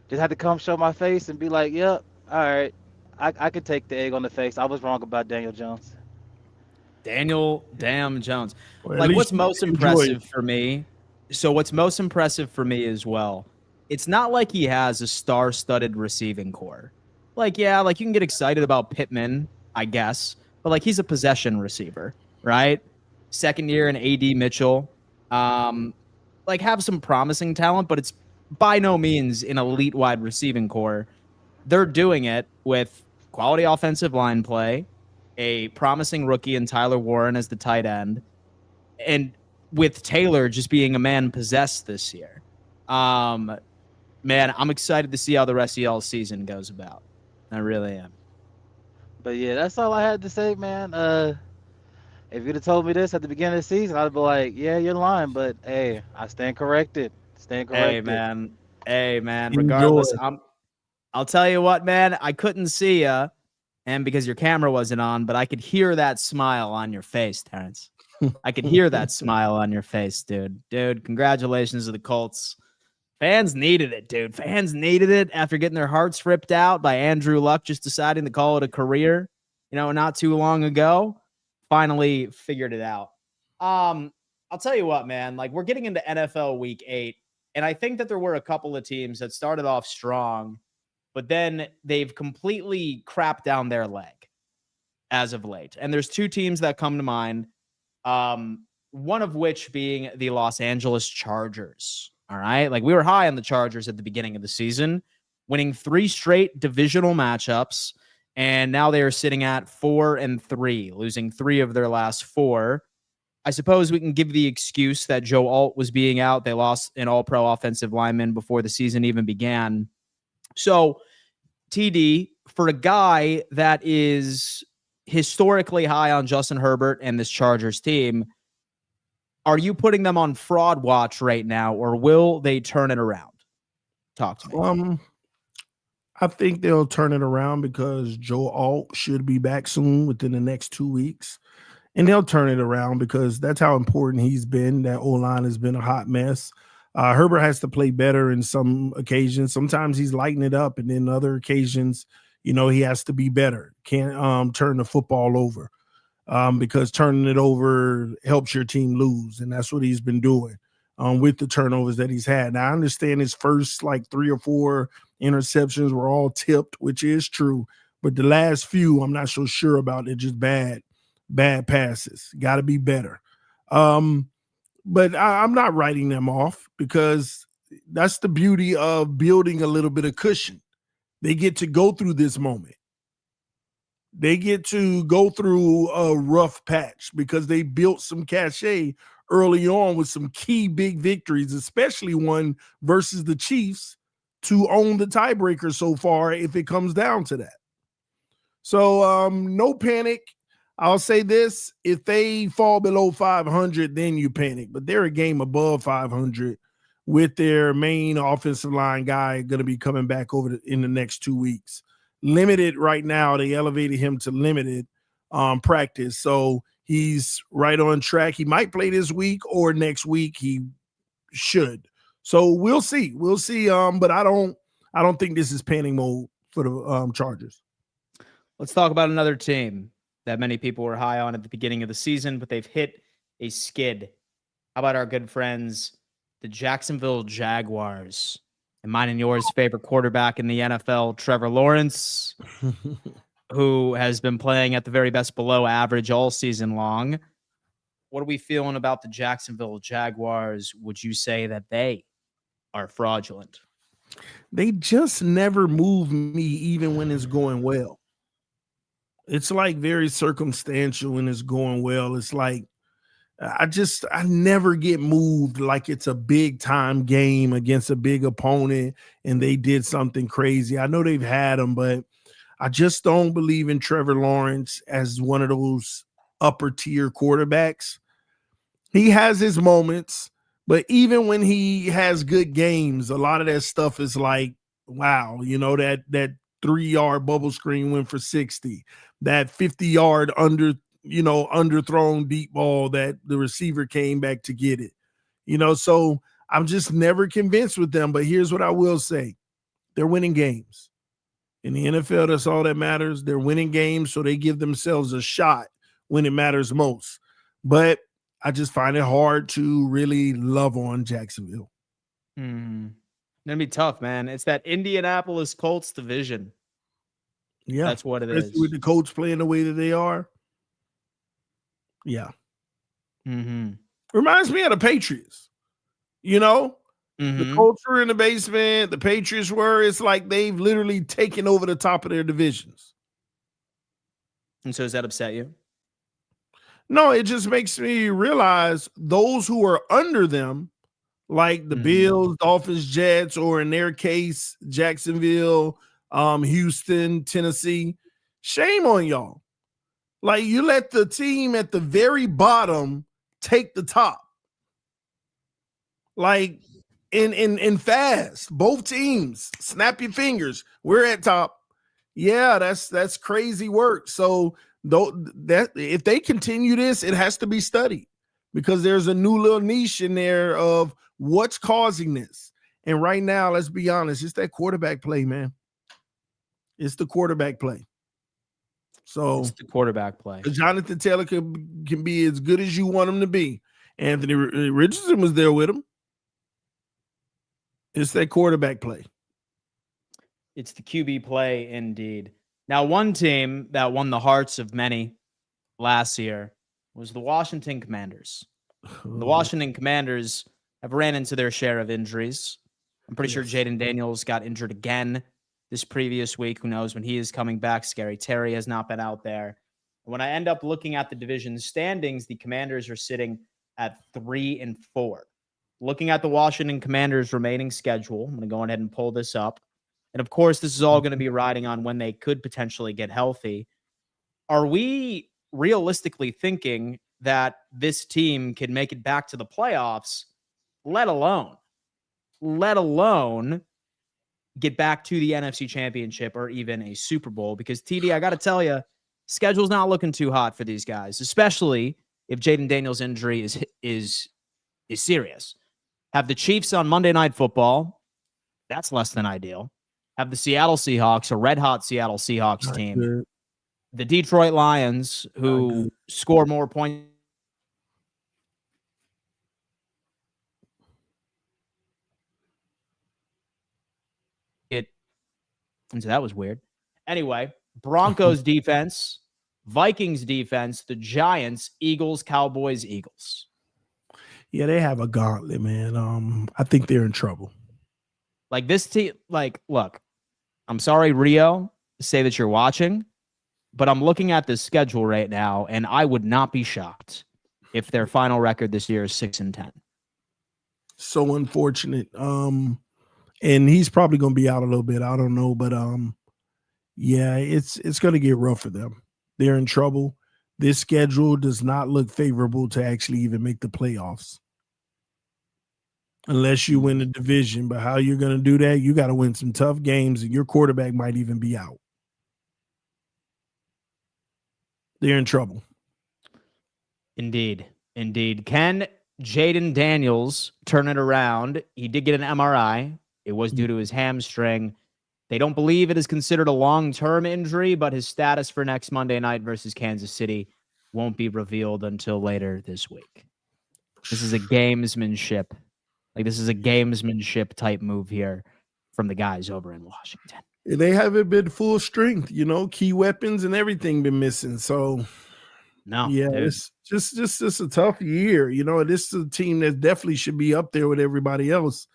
just had to come show my face and be like, yep, all right. I could take the egg on the face. I was wrong about Daniel Jones. Daniel Damn Jones. Well, at Like, least what's you most enjoy impressive it. for me? So, what's most impressive for me as well, it's not like he has a star-studded receiving core. Like, yeah, like you can get excited about Pittman, I guess, but like he's a possession receiver, right? Second year in AD Mitchell. Like have some promising talent, but it's by no means an elite wide receiving core. They're doing it with quality offensive line play, a promising rookie in Tyler Warren as the tight end, and with Taylor just being a man possessed this year. Man, I'm excited to see how the rest of y'all's season goes about. I really am. But yeah, that's all I had to say, man. If you'd have told me this at the beginning of the season, I'd be like, yeah, you're lying. But hey, I stand corrected. Stand Hey corrected. man. Hey man. Enjoy. Regardless, I'll tell you what, man. I couldn't see you, and because your camera wasn't on, but I could hear that smile on your face, Terrence. I could hear that smile on your face, dude. Dude, congratulations to the Colts. Fans needed it, dude. Fans needed it after getting their hearts ripped out by Andrew Luck just deciding to call it a career, not too long ago. Finally figured it out. I'll tell you what, man. Like, we're getting into NFL Week 8, and I think that there were a couple of teams that started off strong, but then they've completely crapped down their leg as of late. And there's two teams that come to mind, one of which being the Los Angeles Chargers. All right. Like, we were high on the Chargers at the beginning of the season, winning 3 straight divisional matchups. And now they are sitting at 4-3, losing 3 of their last 4. I suppose we can give the excuse that Joe Alt was being out. They lost an all-pro offensive lineman before the season even began. So, TD, for a guy that is historically high on Justin Herbert and this Chargers team, are you putting them on fraud watch right now, or will they turn it around? Talk to me. I think they'll turn it around because Joe Alt should be back soon within the next 2 weeks. And they'll turn it around because that's how important he's been. That O-line has been a hot mess. Herbert has to play better in some occasions. Sometimes he's lighting it up, and then other occasions, he has to be better. Can't turn the football over because turning it over helps your team lose, and that's what he's been doing with the turnovers that he's had. Now, I understand his first 3 or 4 interceptions were all tipped, which is true, but the last few I'm not so sure about. They're just bad passes. Got to be better. But I'm not writing them off because that's the beauty of building a little bit of cushion. They get to go through this moment. They get to go through a rough patch because they built some cachet early on with some key big victories, especially one versus the Chiefs, to own the tiebreaker so far if it comes down to that. So no panic. I'll say this, if they fall below 500, then you panic. But they're a game above 500 with their main offensive line guy going to be coming back in the next 2 weeks. Limited right now. They elevated him to limited practice. So he's right on track. He might play this week or next week. He should. So we'll see. We'll see. But I don't think this is panic mode for the Chargers. Let's talk about another team that many people were high on at the beginning of the season, but they've hit a skid. How about our good friends, the Jacksonville Jaguars? And mine and yours favorite quarterback in the NFL, Trevor Lawrence, who has been playing at the very best below average all season long. what are we feeling about the Jacksonville Jaguars? Would you say that they are fraudulent? They just never move me even when it's going well. It's like very circumstantial when it's going well. It's like I never get moved like it's a big time game against a big opponent and they did something crazy. I know they've had them, but I just don't believe in Trevor Lawrence as one of those upper tier quarterbacks. He has his moments, but even when he has good games, a lot of that stuff is like, wow, that 3-yard bubble screen went for 60, that 50-yard underthrown deep ball that the receiver came back to get it. So I'm just never convinced with them. But here's what I will say. They're winning games. In the NFL, that's all that matters. They're winning games, so they give themselves a shot when it matters most. But I just find it hard to really love on Jacksonville. Gonna be tough, man. It's that Indianapolis Colts division. Yeah, that's what it is. With the Colts playing the way that they are. Yeah. Reminds me of the Patriots. The Colts were in the basement. The Patriots were. It's like they've literally taken over the top of their divisions. And so does that upset you? No, it just makes me realize those who are under them, like the Bills, Dolphins, Jets, or in their case, Jacksonville, Houston, Tennessee, shame on y'all. Like, you let the team at the very bottom take the top. Like, in fast, both teams, snap your fingers. We're at top. Yeah, that's crazy work. So that if they continue this, it has to be studied because there's a new little niche in there of what's causing this. And right now, let's be honest, it's that quarterback play, man. It's the quarterback play. So it's the quarterback play. Jonathan Taylor can be as good as you want him to be. Anthony Richardson was there with him. It's that quarterback play. It's the QB play, indeed. Now, one team that won the hearts of many last year was the Washington Commanders. The Washington Commanders have ran into their share of injuries. I'm pretty sure Jaden Daniels got injured again this previous week. Who knows when he is coming back? Scary Terry has not been out there. When I end up looking at the division standings, the Commanders are sitting at 3-4. Looking at the Washington Commanders' remaining schedule, I'm going to go ahead and pull this up. And of course, this is all going to be riding on when they could potentially get healthy. Are we realistically thinking that this team can make it back to the playoffs, let alone get back to the NFC Championship or even a Super Bowl? Because TD, I got to tell you, schedule's not looking too hot for these guys, especially if Jaden Daniels' injury is serious. Have the Chiefs on Monday Night Football. That's less than ideal. Have the Seattle Seahawks, a red-hot Seattle Seahawks team. Good. The Detroit Lions, who score more points. So that was weird. Anyway, Broncos defense, Vikings defense, the Giants, Eagles, Cowboys, Eagles. Yeah, they have a gauntlet, man. I think they're in trouble. Like this team, look, I'm sorry, Rio, to say that you're watching, but I'm looking at this schedule right now, and I would not be shocked if their final record this year is 6-10. So unfortunate. And he's probably going to be out a little bit. I don't know, but yeah, it's going to get rough for them. They're in trouble. This schedule does not look favorable to actually even make the playoffs. Unless you win the division, but how you're going to do that, you got to win some tough games, and your quarterback might even be out. They're in trouble. Indeed. Can Jaden Daniels turn it around? He did get an MRI. It was due to his hamstring. They don't believe it is considered a long-term injury, but his status for next Monday night versus Kansas City won't be revealed until later this week. This is a gamesmanship. This is a gamesmanship type move here from the guys over in Washington. They haven't been full strength, key weapons and everything been missing. So No, Yeah, dude. it's just a tough year. You know, this is a team that definitely should be up there with everybody else.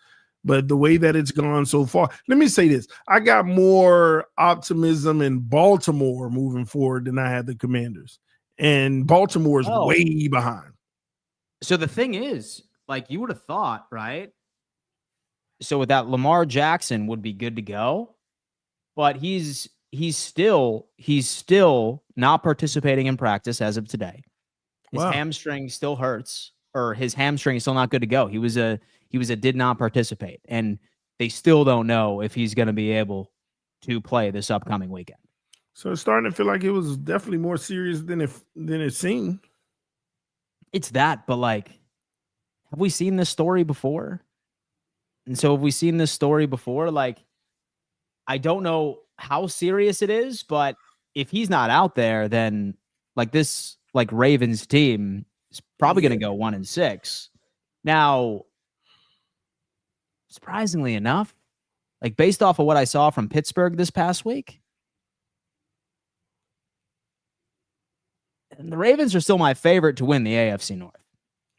But the way that it's gone so far, let me say this. I got more optimism in Baltimore moving forward than I had the Commanders. And Baltimore is way behind. So the thing is, like, you would have thought, right? So with that, Lamar Jackson would be good to go, but he's still not participating in practice as of today. His hamstring still hurts, or his hamstring is still not good to go. He was a did not participate, and they still don't know if he's going to be able to play this upcoming weekend. So it's starting to feel like it was definitely more serious than it seemed. It's that, but like, have we seen this story before? And so have we seen this story before? Like, I don't know how serious it is, but if he's not out there, then like this, like Ravens team is probably going to go 1-6. Now, surprisingly enough, like based off of what I saw from Pittsburgh this past week, and the Ravens are still my favorite to win the AFC North.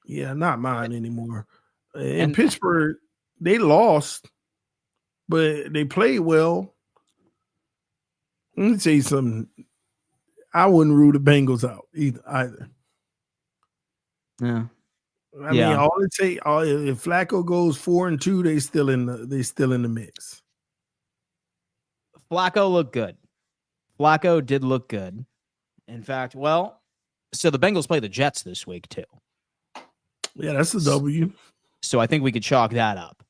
Yeah, not mine anymore. In Pittsburgh, they lost, but they played well. Let me tell you something. I wouldn't rule the Bengals out either. Yeah. I mean, all it take if Flacco goes 4-2, they still in the mix. Flacco looked good. Flacco did look good. In fact, so the Bengals play the Jets this week too. Yeah, that's a W. So I think we could chalk that up.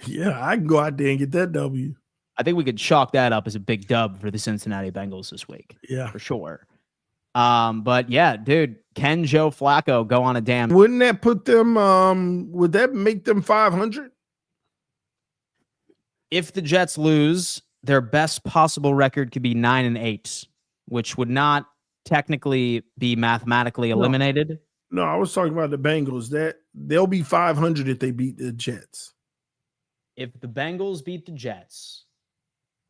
Yeah, I can go out there and get that W. I think we could chalk that up as a big dub for the Cincinnati Bengals this week. Yeah, for sure. But yeah, dude, can Joe Flacco go on a damn? Wouldn't that put them? Would that make them 500? If the Jets lose, their best possible record could be 9-8, which would not technically be mathematically eliminated. No, I was talking about the Bengals. That they'll be 500 if they beat the Jets. If the Bengals beat the Jets,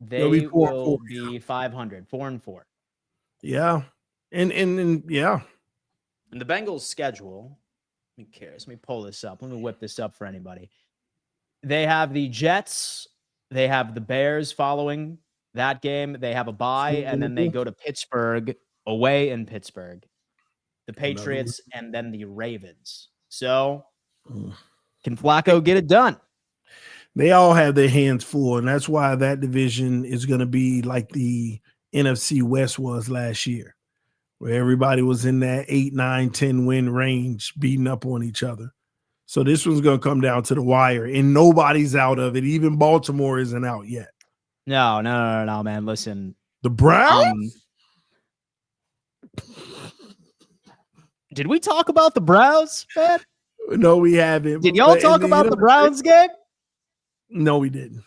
they will be 500, 4-4. Yeah. And yeah. And the Bengals' schedule, let me pull this up. Let me whip this up for anybody. They have the Jets. They have the Bears following that game. They have a bye, and then they go to Pittsburgh, away in Pittsburgh, the Patriots, and then the Ravens. So can Flacco get it done? They all have their hands full, and that's why that division is going to be like the NFC West was last year, where everybody was in that 8, 9, 10 win range beating up on each other. So this one's going to come down to the wire, and nobody's out of it. Even Baltimore isn't out yet. No, man. Listen. The Browns? Did we talk about the Browns, man? No, we haven't. Did y'all talk about the Browns game? No, we didn't.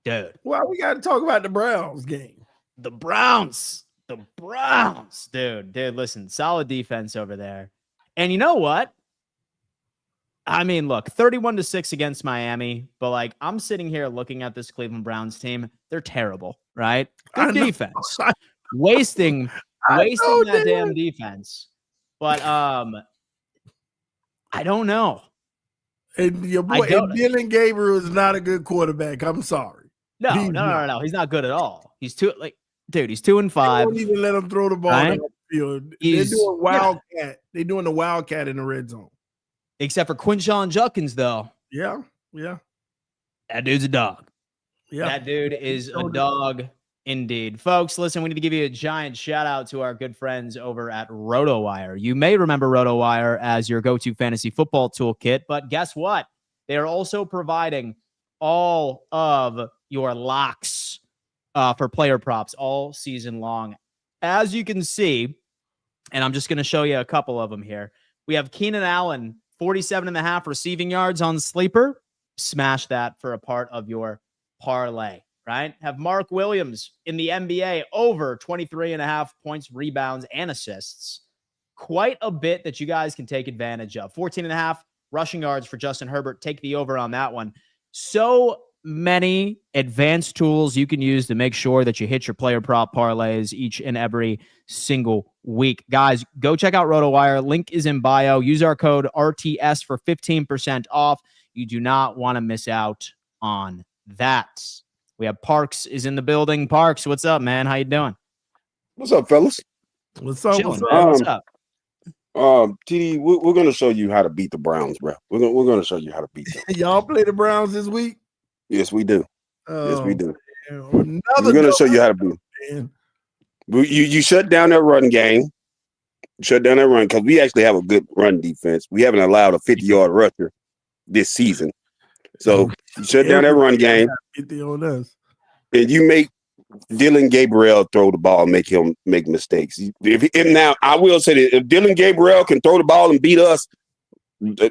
Dude. Well, we got to talk about the Browns game. The Browns. Dude, listen, solid defense over there. And you know what? I mean, look, 31-6 against Miami, but like I'm sitting here looking at this Cleveland Browns team. They're terrible, right? Good defense. Wasting that damn defense. But I don't know. And your boy Dylan Gabriel is not a good quarterback. I'm sorry. No. He's not good at all. He's 2-5. They don't even let him throw the ball down the field. They're doing wildcat. Yeah. They're doing the wildcat in the red zone. Except for Quinshon Judkins, though. Yeah. That dude's a dog. Yeah. That dude is a dog indeed. Folks, listen, we need to give you a giant shout out to our good friends over at RotoWire. You may remember RotoWire as your go-to fantasy football toolkit, but guess what? They are also providing all of your locks for player props all season long. As you can see, and I'm just going to show you a couple of them here. We have Keenan Allen, 47.5 receiving yards on Sleeper. Smash that for a part of your parlay, right? Have Mark Williams in the NBA over 23.5 points, rebounds, and assists. Quite a bit that you guys can take advantage of. 14.5 rushing yards for Justin Herbert. Take the over on that one. So many advanced tools you can use to make sure that you hit your player prop parlays each and every single week. Guys, go check out RotoWire. Link is in bio. Use our code RTS for 15% off. You do not want to miss out on that. We have Parks is in the building. Parks, what's up, man? How you doing? What's up, fellas? What's up? Chilling, man. What's up? TD, we're gonna show you how to beat the Browns, bro. We're gonna show you how to beat them. Y'all play the Browns this week? Yes, we do. Yes, we do. Man. We're gonna show you how to beat them. You shut down that run game. Shut down that run because we actually have a good run defense. We haven't allowed a 50-yard rusher this season. So you shut down that run game. And you make Dylan Gabriel throw the ball and make him make mistakes. Now, I will say that if Dylan Gabriel can throw the ball and beat us,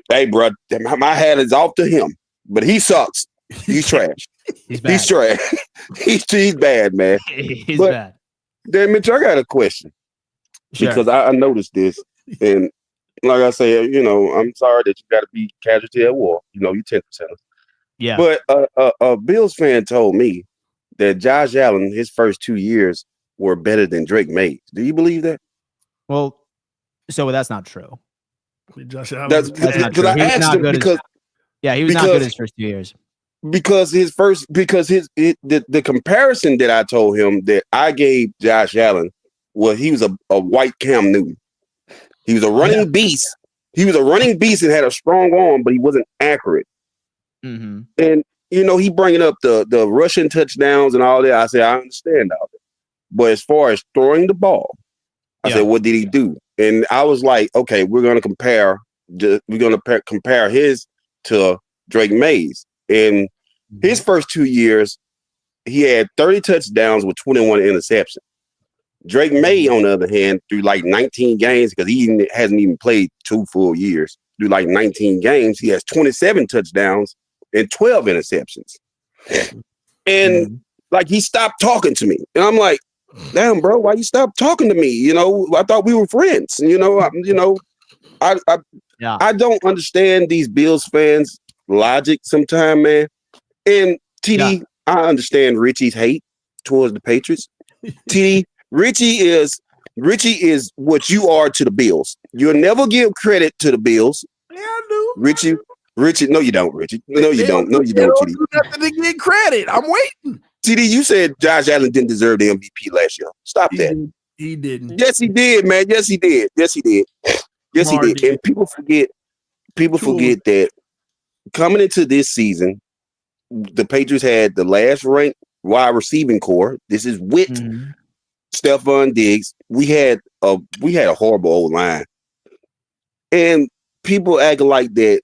hey, bro, my hat is off to him. But he sucks. He's trash. He's trash. he's bad, man. He's bad. Then, Mitch, I got a question. Sure. Because I noticed this. And like I said, I'm sorry that you got to be casualty at war. You 10%. Yeah. But a Bills fan told me that Josh Allen, his first 2 years were better than Drake Mays. Do you believe that? Well, so that's not true. Josh Allen. That's because I asked him because he was not good his first 2 years. Because the comparison that I told him that I gave Josh Allen was he was a white Cam Newton. He was a running beast. He was a running beast and had a strong arm, but he wasn't accurate. Mm-hmm. And he bringing up the rushing touchdowns and all that. I said I understand all that, but as far as throwing the ball, I said what did he do? And I was like, okay, we're gonna compare his to Drake Mays. In his first 2 years, he had 30 touchdowns with 21 interceptions. Drake May, on the other hand, through like 19 games, because he hasn't even played 2 full years, through like 19 games, he has 27 touchdowns and 12 interceptions. And like he stopped talking to me. And I'm like, damn, bro, why you stop talking to me? I thought we were friends. I don't understand these Bills fans' logic sometimes, man. And TD, I understand Richie's hate towards the Patriots. TD, Richie is what you are to the Bills. You'll never give credit to the Bills. Yeah, I do. Richie, no, you don't, Richie. No, you don't. No, you don't, TD. Do nothing to get credit. I'm waiting. TD, you said Josh Allen didn't deserve the MVP last year. Stop that. He didn't. Yes, he did, man. Yes, he did. Yes, he did. Yes, he did. And people forget that coming into this season, the Patriots had the last ranked wide receiving core. This is with Stephon Diggs. We had a horrible old line. And people acting like that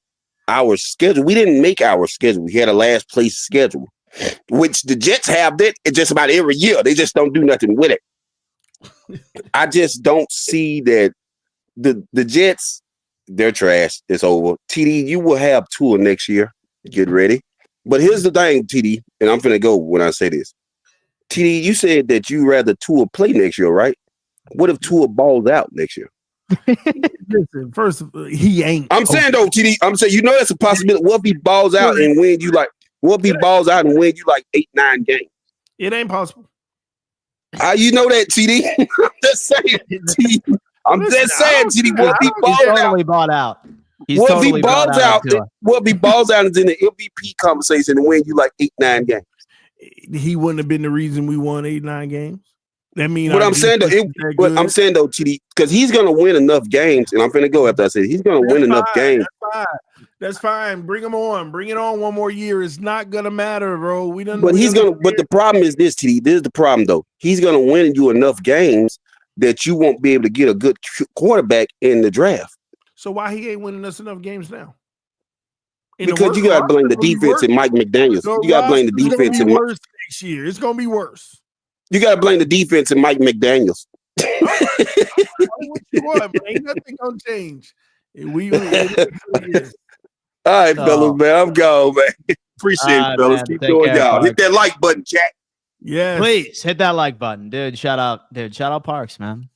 our schedule, we didn't make our schedule. We had a last place schedule, which the Jets have that just about every year. They just don't do nothing with it. I just don't see that the Jets, they're trash. It's over. TD, you will have Tua next year. Get ready. But here's the thing, TD, and I'm finna go when I say this. TD, you said that you rather Tua play next year, right? What if Tua balls out next year? Listen, first of all, he ain't. I'm saying though, TD, that's a possibility. What if he balls out and win you like 8, 9 games? It ain't possible. You know that, TD? I'm just saying, TD. TD, what if he balls out? What if he balls out? What if he balls out and is in the MVP conversation and win you like 8, 9 games? He wouldn't have been the reason we won 8, 9 games. That means I'm saying though, TD, because he's gonna win enough games, and I'm finna go after I said he's gonna win enough games. That's fine. Bring him on. Bring it on one more year. It's not gonna matter, bro. But the problem is this, TD. This is the problem though. He's gonna win you enough games that you won't be able to get a good quarterback in the draft. So why he ain't winning us enough games now? Because you gotta blame the defense and Mike McDaniels. You gotta blame the defense and worse next year. It's gonna be worse. You gotta blame the defense and Mike McDaniels. What, man? Ain't nothing gonna change. All right, fellas, man. I'm gone, man. Appreciate it, fellas. Man, keep doing y'all. Parks. Hit that like button, chat. Yeah, please hit that like button, dude. Shout out Parks, man.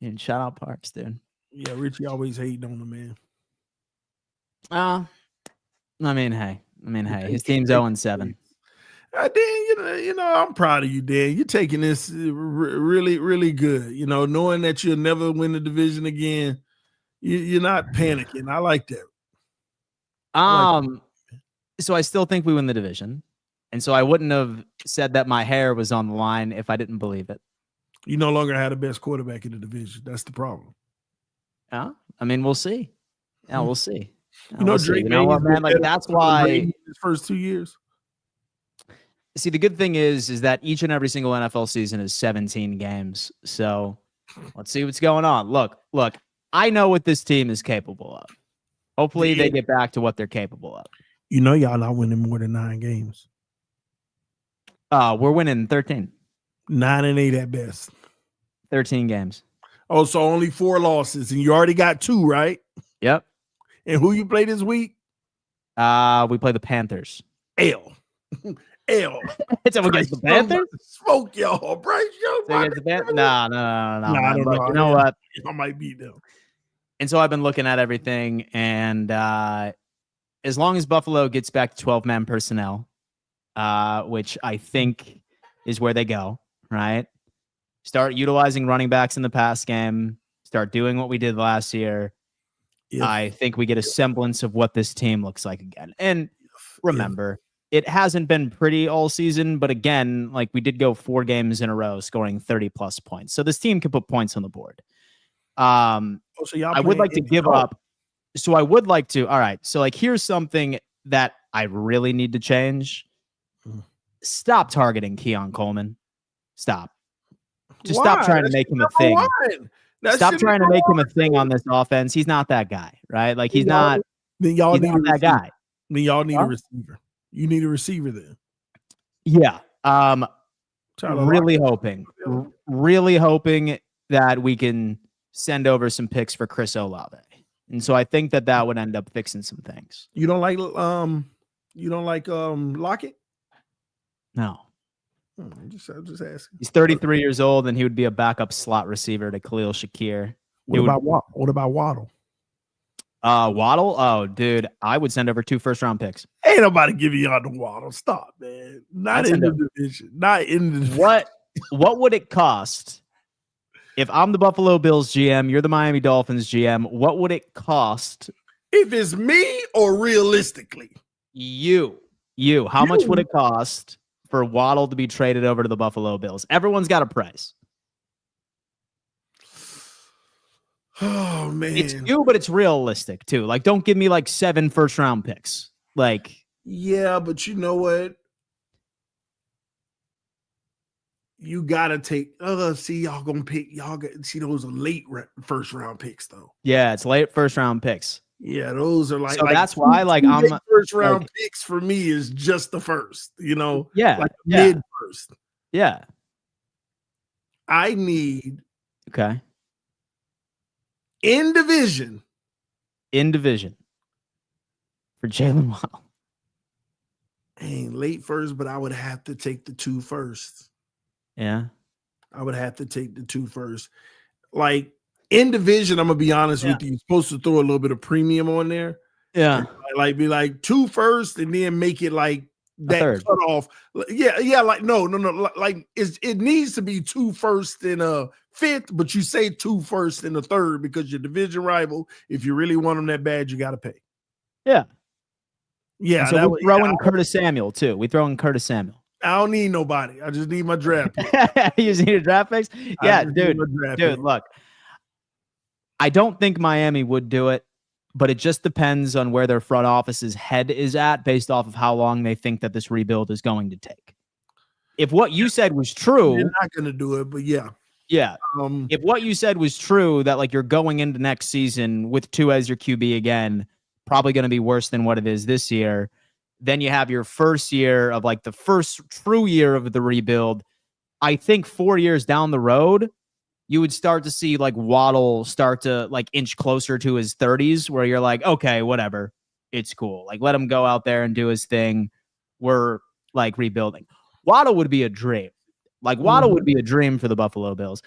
Dude, shout out Parks, dude. Yeah, Richie always hating on him, man. Hey, his team's 0-7. Dan, I'm proud of you, Dan. You're taking this really, really good. Knowing that you'll never win the division again, you're not panicking. I like that. So I still think we win the division, and so I wouldn't have said that my hair was on the line if I didn't believe it. You no longer have the best quarterback in the division. That's the problem. Yeah, I mean, we'll see. Yeah, we'll see. Drake. You know what, man? Like that's why his first 2 years. See, the good thing is that each and every single NFL season is 17 games. So let's see what's going on. Look, I know what this team is capable of. Hopefully they get back to what they're capable of. Y'all not winning more than 9 games. We're winning 13. 9-8 at best. 13 games. Oh, so only 4 losses, and you already got 2, right? Yep. And who you play this week? We play the Panthers. L. It's against the Panthers? Smoke y'all, Bryce. No. I don't know. You know what? I might beat them. And so I've been looking at everything, and as long as Buffalo gets back to 12-man personnel, which I think is where they go, right? Start utilizing running backs in the pass game. Start doing what we did last year. I think we get a semblance of what this team looks like again. And remember, it hasn't been pretty all season, but again, like we did go 4 games in a row scoring 30+ points. So this team can put points on the board. I would like to give up. So I would like to. All right. So like, here's something that I really need to change. Stop targeting Keon Coleman. Stop. Just stop trying to make him a thing. Stop trying to make him a thing on this offense. He's not that guy, right? Like he's not. Then y'all he's need not that guy. Then y'all need a receiver. You need a receiver then. Yeah. Really hoping that we can send over some picks for Chris Olave. And so I think that would end up fixing some things. You don't like Lockett? No. I'm just asking. He's 33 years old, and he would be a backup slot receiver to Khalil Shakir. What about Waddle? Waddle? Oh, dude, I would send over 2 first-round picks. Ain't nobody giving y'all the Waddle. Stop, man. Not in the division. What would it cost if I'm the Buffalo Bills GM, you're the Miami Dolphins GM? What would it cost? If it's me or realistically? You. How much would it cost for Waddle to be traded over to the Buffalo Bills? Everyone's got a price. Oh, man. It's you, but it's realistic, too. Like, don't give me, 7 first-round picks. Yeah, but you know what? You got to take y'all going to pick. Those are late first-round picks, though. Yeah, it's late first-round picks. Yeah, those are so that's why I'm first round picks for me is just the first, mid first. Yeah. I need in division for Jalen Waddle. Late first, but I would have to take the 2 first. Yeah. I would have to take the 2 first. In division, I'm gonna be honest with you. You're supposed to throw a little bit of premium on there. Yeah, be 2 first, and then make it that cut off. Yeah. No. It needs to be 2 first and a 5th, but you say 2 first and a 3rd because your division rival. If you really want them that bad, you got to pay. Yeah. Yeah. And so we throw in Curtis Samuel too. I don't need nobody. I just need my draft. You just need a draft picks. Yeah, dude. Look. I don't think Miami would do it, but it just depends on where their front office's head is at based off of how long they think that this rebuild is going to take. If what you said was true, they're not going to do it, but yeah. Yeah. If what you said was true, that you're going into next season with Tua as your QB again, probably going to be worse than what it is this year. Then you have your first year of the first true year of the rebuild. I think 4 years down the road, you would start to see Waddle start to inch closer to his 30s where you're okay, whatever. It's cool. Let him go out there and do his thing. We're rebuilding. Waddle would be a dream. Waddle would be a dream for the Buffalo Bills.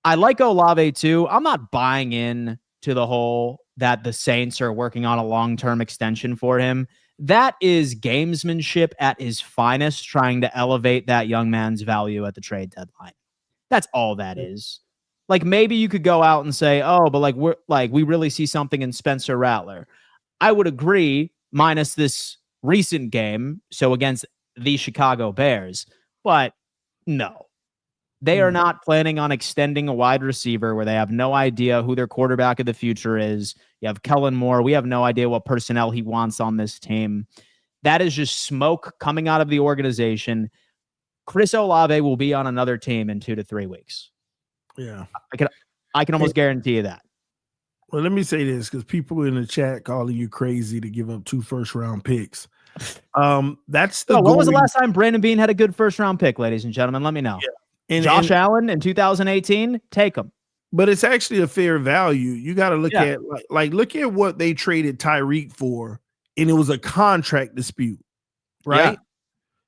I like Olave too. I'm not buying in to the whole that the Saints are working on a long-term extension for him. that is gamesmanship at his finest, trying to elevate that young man's value at the trade deadline. That's all that is. Like, maybe you could go out and say, oh, but we really see something in Spencer Rattler. I would agree, minus this recent game, so against the Chicago Bears. But no, they are not planning on extending a wide receiver where they have no idea who their quarterback of the future is. You have Kellen Moore. We have no idea what personnel he wants on this team. That is just smoke coming out of the organization. Chris Olave will be on another team in 2 to 3 weeks. Yeah. I can almost guarantee you that. Well, let me say this, because people in the chat calling you crazy to give up 2 first-round picks. That's the when was the last time Brandon Beane had a good first-round pick, ladies and gentlemen? Let me know. Yeah. Josh Allen in 2018, take him. But it's actually a fair value. You got to look at look at what they traded Tyreek for, and it was a contract dispute, right? Yeah.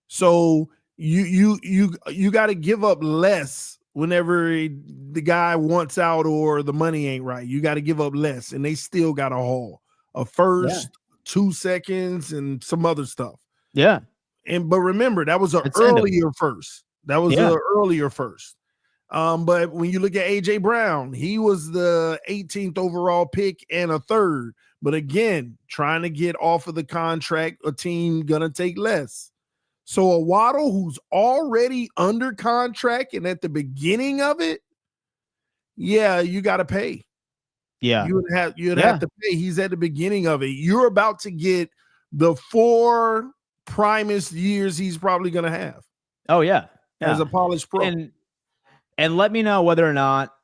So you got to give up less whenever the guy wants out or the money ain't right. You got to give up less, and they still got a haul, a first, 2 seconds, and some other stuff. Yeah. But remember, that was an earlier first. That was an earlier first. But when you look at AJ Brown, he was the 18th overall pick and a third. But again, trying to get off of the contract, a team gonna take less. So a Waddle who's already under contract and at the beginning of it, you got to pay. Yeah, you'd have to pay. He's at the beginning of it. You're about to get the 4 primest years he's probably gonna have. Oh yeah. As a polished pro. And let me know whether or not,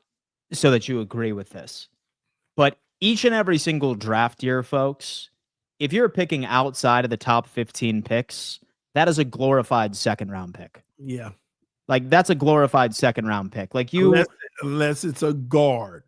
so that you agree with this. But each and every single draft year, folks, if you're picking outside of the top 15 picks, that is a glorified second-round pick. Yeah. Like, that's a glorified second-round pick. Like, unless it's a guard.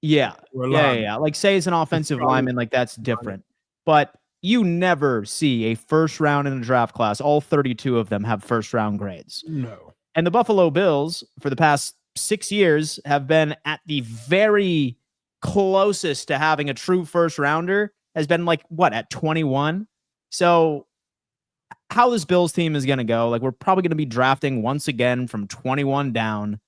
Yeah. Like, say it's an offensive lineman, like, that's different. But you never see a first round in a draft class. All 32 of them have first-round grades. No. And the Buffalo Bills, for the past 6 years, have been at the very closest to having a true first rounder, has been at 21? So how this Bills team is going to go, we're probably going to be drafting once again from 21 down.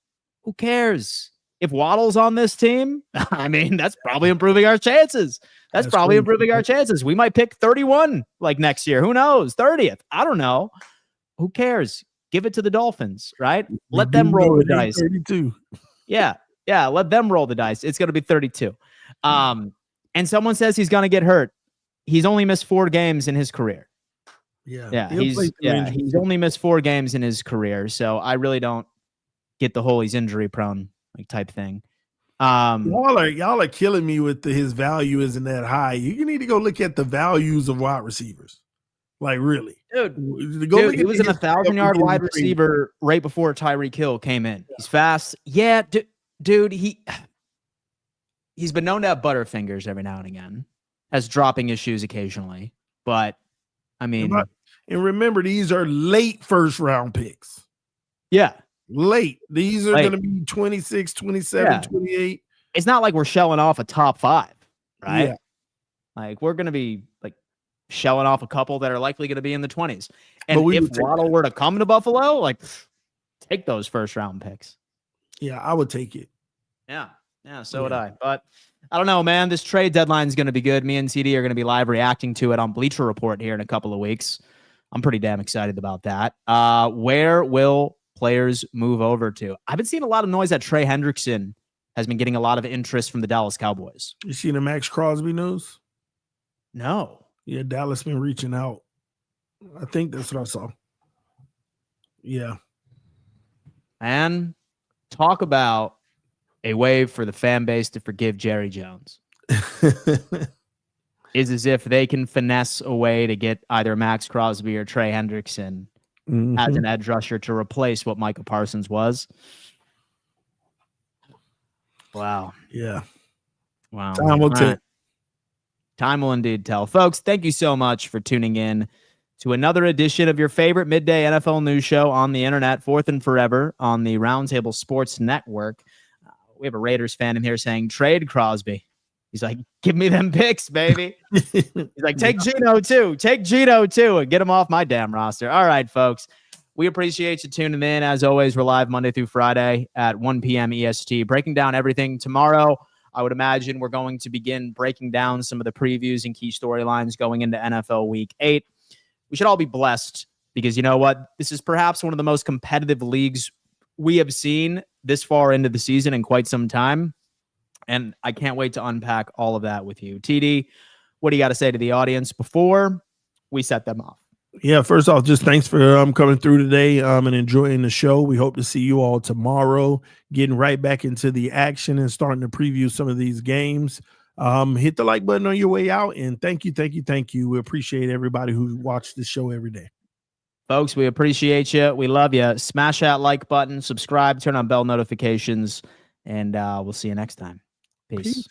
Who cares? If Waddle's on this team, I mean, that's probably improving our chances. That's probably improving our chances. We might pick 31 next year. Who knows? 30th. I don't know. Who cares? Give it to the Dolphins, right? Let them roll the dice. 32. Yeah. Let them roll the dice. It's going to be 32. And someone says he's going to get hurt. He's only missed 4 games in his career. Yeah. He's only missed 4 games in his career. So I really don't get the whole he's injury prone type thing. Y'all are killing me with his value isn't that high. You need to go look at the values of wide receivers. Really. Dude, he was an 1,000-yard wide receiver right before Tyreek Hill came in. Yeah. He's fast. Yeah, dude, he's been known to have butterfingers every now and again, has dropping issues occasionally. But, I mean. And remember, these are late first-round picks. Yeah. Late. These are going to be 26, 27, 28. It's not like we're shelling off a top 5, right? Yeah. We're going to be, shelling off a couple that are likely going to be in the 20s. And if Waddle were to come to Buffalo, take those first-round picks. Yeah, I would take it. Yeah, so would I. But I don't know, man. This trade deadline is going to be good. Me and CD are going to be live reacting to it on Bleacher Report here in a couple of weeks. I'm pretty damn excited about that. Where will players move over to? I've been seeing a lot of noise that Trey Hendrickson has been getting a lot of interest from the Dallas Cowboys. You seen the Max Crosby news? No. Yeah, Dallas been reaching out. I think that's what I saw. Yeah. And talk about a way for the fan base to forgive Jerry Jones. Is as if they can finesse a way to get either Max Crosby or Trey Hendrickson as an edge rusher to replace what Micah Parsons was. Wow. Yeah. Wow. Time will tell. Time will indeed tell. Folks, thank you so much for tuning in to another edition of your favorite midday NFL news show on the internet, fourth and forever, on the Roundtable Sports Network. We have a Raiders fan in here saying, trade Crosby. He's like, give me them picks, baby. He's like, take Geno too. Take Geno too and get him off my damn roster. All right, folks. We appreciate you tuning in. As always, we're live Monday through Friday at 1 p.m. EST, breaking down everything. Tomorrow, I would imagine we're going to begin breaking down some of the previews and key storylines going into NFL Week 8. We should all be blessed because you know what? This is perhaps one of the most competitive leagues we have seen this far into the season in quite some time. And I can't wait to unpack all of that with you. TD, what do you got to say to the audience before we set them off? Yeah, first off, just thanks for coming through today and enjoying the show. We hope to see you all tomorrow, getting right back into the action and starting to preview some of these games. Hit the like button on your way out, and thank you. We appreciate everybody who watched the show every day. Folks, we appreciate you. We love you. Smash that like button, subscribe, turn on bell notifications, and we'll see you next time. Peace.